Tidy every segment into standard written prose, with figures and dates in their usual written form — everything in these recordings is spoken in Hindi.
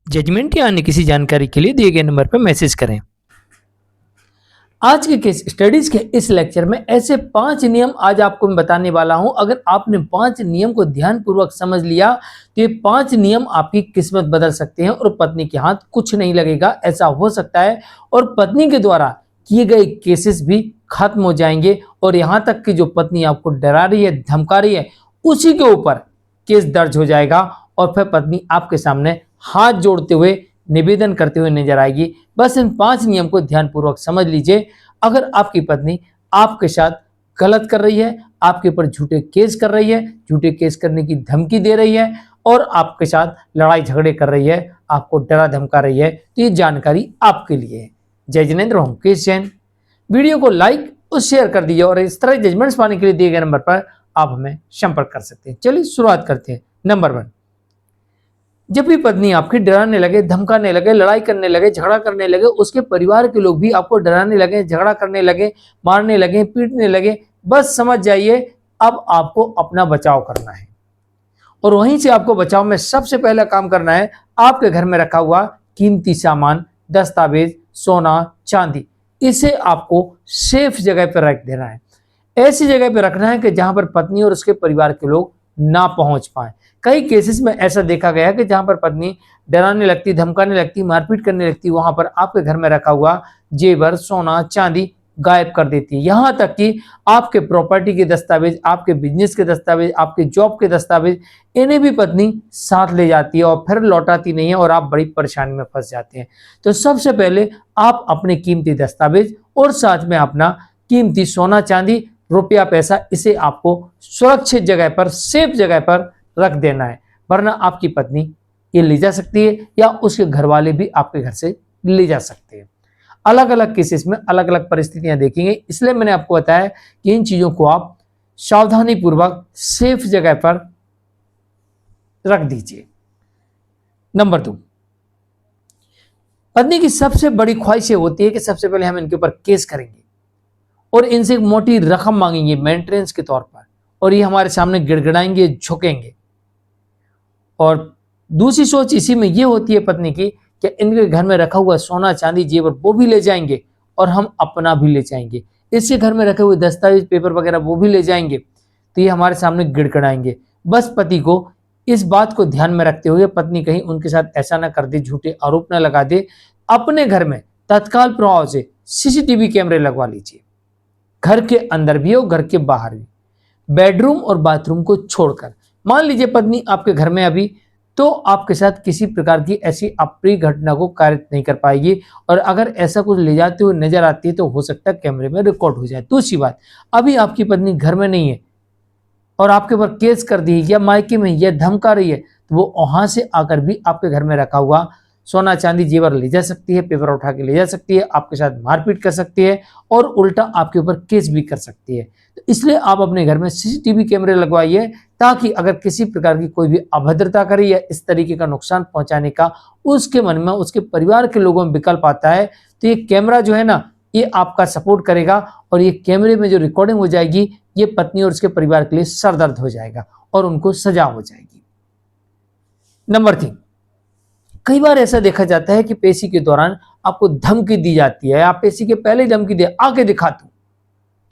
जजमेंट या अन्य किसी जानकारी के लिए दिए गए नंबर पर मैसेज करें। आज के केस स्टडीज के इस लेक्चर में ऐसे 5 नियम आज आपको मैं बताने वाला हूं। अगर आपने 5 नियम को ध्यानपूर्वक समझ लिया तो ये 5 नियम आपकी किस्मत बदल सकते हैं और पत्नी के हाथ कुछ नहीं लगेगा, ऐसा हो सकता है। और पत्नी के द्वारा किए गए केसेस भी खत्म हो जाएंगे और यहां तक कि जो पत्नी आपको डरा रही है, धमका रही है, उसी के ऊपर केस दर्ज हो जाएगा और फिर पत्नी आपके सामने हाथ जोड़ते हुए निवेदन करते हुए नजर आएगी। बस इन 5 नियम को ध्यानपूर्वक समझ लीजिए। अगर आपकी पत्नी आपके साथ गलत कर रही है, आपके ऊपर झूठे केस कर रही है, झूठे केस करने की धमकी दे रही है और आपके साथ लड़ाई झगड़े कर रही है, आपको डरा धमका रही है, तो ये जानकारी आपके लिए है। जय जिनेंद्र, हूं केस जैन। वीडियो को लाइक और शेयर कर दीजिए और इस तरह जजमेंट्स पाने के लिए दिए गए नंबर पर आप हमें संपर्क कर सकते हैं। चलिए शुरुआत करते हैं। नंबर 1, जब भी पत्नी आपकी डराने लगे, धमकाने लगे, लड़ाई करने लगे, झगड़ा करने लगे, उसके परिवार के लोग भी आपको डराने लगे, झगड़ा करने लगे, मारने लगे, पीटने लगे, बस समझ जाइए अब आपको अपना बचाव करना है। और वहीं से आपको बचाव में सबसे पहला काम करना है, आपके घर में रखा हुआ कीमती सामान, दस्तावेज, सोना, चांदी, इसे आपको सेफ जगह पर रख देना है। ऐसी जगह पर रखना है कि जहां पर पत्नी और उसके परिवार के लोग ना पहुंच पाए। कई केसेस में ऐसा देखा गया है कि जहां पर पत्नी डराने लगती, धमकाने लगती, मारपीट करने लगती, वहां पर आपके घर में रखा हुआ जेवर, सोना, चांदी गायब कर देती है। यहां तक कि आपके प्रॉपर्टी के दस्तावेज, आपके बिजनेस के दस्तावेज, आपके जॉब के दस्तावेज, इन्हें भी पत्नी साथ ले जाती है और फिर लौटाती नहीं है और आप बड़ी परेशानी में फंस जाते हैं। तो सबसे पहले आप अपने कीमती दस्तावेज और साथ में अपना कीमती सोना, चांदी, रुपया, पैसा, इसे आपको सुरक्षित जगह पर, सेफ जगह पर रख देना है, वरना आपकी पत्नी ये ले जा सकती है या उसके घर वाले भी आपके घर से ले जा सकते हैं। अलग अलग केसेस में अलग अलग परिस्थितियां देखेंगे, इसलिए मैंने आपको बताया कि इन चीजों को आप सावधानी पूर्वक सेफ जगह पर रख दीजिए। नंबर 2, पत्नी की सबसे बड़ी ख्वाहिश होती है कि सबसे पहले हम इनके ऊपर केस करेंगे और इनसे एक मोटी रकम मांगेंगे मेंटेनेंस के तौर पर, और ये हमारे सामने गिड़गिड़ाएंगे, झुकेंगे। और दूसरी सोच इसी में ये होती है पत्नी की कि इनके घर में रखा हुआ सोना, चांदी, जेवर वो भी ले जाएंगे और हम अपना भी ले जाएंगे, इसके घर में रखे हुए दस्तावेज, पेपर वगैरह वो भी ले जाएंगे, तो ये हमारे सामने गिड़गिड़ाएंगे। बस पति को इस बात को ध्यान में रखते हुए पत्नी कहीं उनके साथ ऐसा ना कर दे, झूठे आरोप ना लगा दे, अपने घर में तत्काल प्रभाव से सीसीटीवी कैमरे लगवा लीजिए, घर के अंदर भी और घर के बाहर भी, बेडरूम और बाथरूम को छोड़कर। मान लीजिए पत्नी आपके घर में अभी, तो आपके साथ किसी प्रकार की ऐसी अप्रिय घटना को कारित नहीं कर पाएगी, और अगर ऐसा कुछ ले जाते हुए नजर आती है तो हो सकता है कैमरे में रिकॉर्ड हो जाए। दूसरी बात, अभी आपकी पत्नी घर में नहीं है और आपके ऊपर केस कर दी है या मायके में या धमका रही है, तो वो वहां से आकर भी आपके घर में रखा हुआ सोना, चांदी, जेवर ले जा सकती है, पेपर उठा के ले जा सकती है, आपके साथ मारपीट कर सकती है और उल्टा आपके ऊपर केस भी कर सकती है। तो इसलिए आप अपने घर में सीसीटीवी कैमरे लगवाइए, ताकि अगर किसी प्रकार की कोई भी अभद्रता करे या इस तरीके का नुकसान पहुंचाने का उसके मन में, उसके परिवार के लोगों में विकल्प आता है, तो ये कैमरा जो है ना, ये आपका सपोर्ट करेगा और ये कैमरे में जो रिकॉर्डिंग हो जाएगी, ये पत्नी और उसके परिवार के लिए सरदर्द हो जाएगा और उनको सजा हो जाएगी। नंबर 3, कई बार ऐसा देखा जाता है कि पेशी के दौरान आपको धमकी दी जाती है, आप पेशी के पहले ही धमकी दे, आके दिखा तू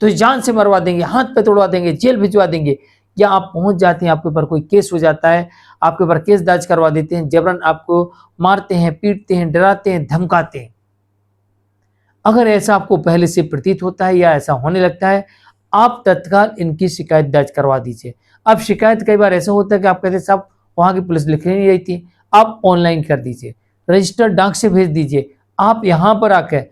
तो जान से मरवा देंगे, हाथ पे तोड़वा देंगे, जेल भिजवा देंगे, या आप पहुंच जाते हैं, आपके ऊपर कोई केस हो जाता है, आपके ऊपर केस दर्ज करवा देते हैं, जबरन आपको मारते हैं, पीटते हैं, डराते हैं, धमकाते हैं। अगर ऐसा आपको पहले से प्रतीत होता है या ऐसा होने लगता है, आप तत्काल इनकी शिकायत दर्ज करवा दीजिए। अब शिकायत कई बार ऐसा होता है कि आप कहते हैं साहब वहां की पुलिस लिख नहीं रही थी, आप ऑनलाइन कर दीजिए, रजिस्टर्ड डाक से भेज दीजिए, आप यहाँ पर आकर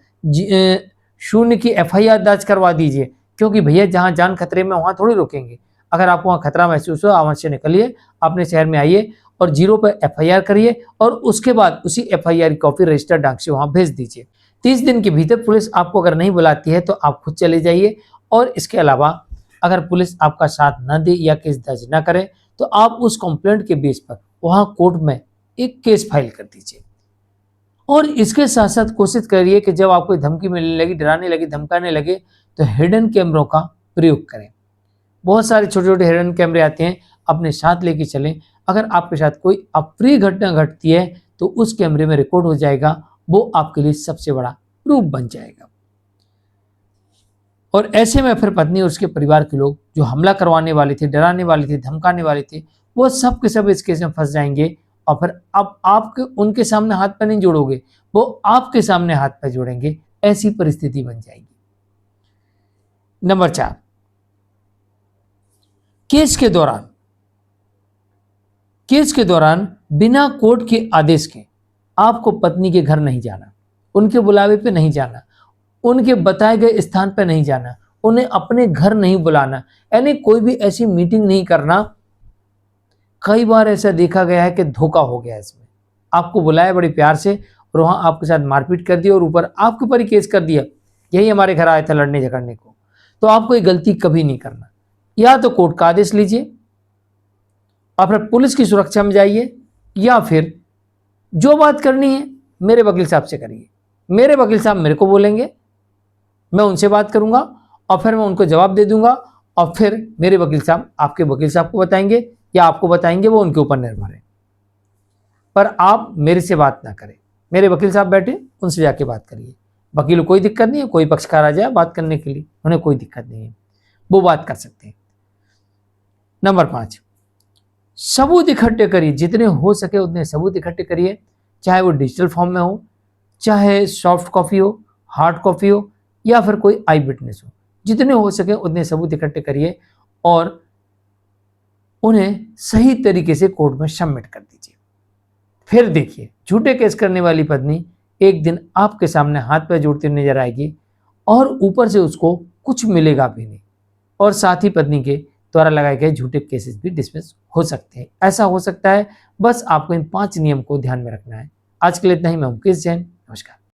0 की FIR दर्ज करवा दीजिए, क्योंकि भैया जहाँ जान खतरे में वहाँ थोड़ी रोकेंगे। अगर आपको वहाँ खतरा महसूस हो, आवाज से निकलिए, अपने शहर में आइए और 0 पर FIR करिए और उसके बाद उसी FIR की कॉपी रजिस्टर्ड डाक से वहाँ भेज दीजिए। 30 दिन के भीतर पुलिस आपको अगर नहीं बुलाती है तो आप खुद चले जाइए, और इसके अलावा अगर पुलिस आपका साथ न दे या केस दर्ज न करे तो आप उस कंप्लेंट के बेस पर वहां कोर्ट में एक केस फाइल कर दीजिए। और इसके साथ साथ कोशिश करिए कि जब आपको धमकी मिलने लगी, डराने लगी, धमकाने लगे, तो हिडन कैमरों का प्रयोग करें। बहुत सारे छोटे छोटे हिडन कैमरे आते हैं, अपने साथ लेके चलें। अगर आपके साथ कोई अप्रिय घटना घटती है तो उस कैमरे में रिकॉर्ड हो जाएगा, वो आपके लिए सबसे बड़ा प्रूफ बन जाएगा। और ऐसे में फिर पत्नी और उसके परिवार के लोग जो हमला करवाने वाले थे, डराने वाले थे, धमकाने वाले थे, वो सब के सब इस केस में फंस जाएंगे। और फिर अब आपके उनके सामने हाथ पैर नहीं जोड़ोगे, वो आपके सामने हाथ पैर जोड़ेंगे, ऐसी परिस्थिति बन जाएगी। नंबर 4, केस के दौरान बिना कोर्ट के आदेश के आपको पत्नी के घर नहीं जाना, उनके बुलावे पे नहीं जाना, उनके बताए गए स्थान पे नहीं जाना, उन्हें अपने घर नहीं बुलाना, यानी कोई भी ऐसी मीटिंग नहीं करना। कई बार ऐसा देखा गया है कि धोखा हो गया इसमें, आपको बुलाया बड़े प्यार से और वहां आपके साथ मारपीट कर दी और ऊपर आपके ऊपर ही केस कर दिया, यही हमारे घर आया था लड़ने झगड़ने को। तो आपको ये गलती कभी नहीं करना। या तो कोर्ट का आदेश लीजिए और फिर पुलिस की सुरक्षा में जाइए, या फिर जो बात करनी है मेरे वकील साहब से करिए। मेरे वकील साहब मेरे को बोलेंगे, मैं उनसे बात करूंगा और फिर मैं उनको जवाब दे दूंगा, और फिर मेरे वकील साहब आपके वकील साहब को बताएंगे या आपको बताएंगे, वो उनके ऊपर निर्भर है। पर आप मेरे से बात ना करें, मेरे वकील साहब बैठे, उनसे जाके बात करिए। वकील को कोई दिक्कत नहीं है, कोई पक्षकार आ जाए बात करने के लिए, उन्हें कोई दिक्कत नहीं है, वो बात कर सकते हैं। नंबर 5, सबूत इकट्ठे करिए, जितने हो सके उतने सबूत इकट्ठे करिए, चाहे वो डिजिटल फॉर्म में हो, चाहे सॉफ्ट कॉपी हो, हार्ड कॉपी हो, या फिर कोई आई विटनेस हो। जितने हो सके उतने सबूत इकट्ठे करिए और उन्हें सही तरीके से कोर्ट में सबमिट कर दीजिए। फिर देखिए, झूठे केस करने वाली पत्नी एक दिन आपके सामने हाथ पैर जोड़ती हुई नजर आएगी और ऊपर से उसको कुछ मिलेगा भी नहीं, और साथ ही पत्नी के द्वारा लगाए गए झूठे केसेस भी डिसमिस हो सकते हैं। ऐसा हो सकता है, बस आपको इन 5 नियम को ध्यान में रखना है। आज के लिए इतना ही। मैं मुकेश जैन, नमस्कार।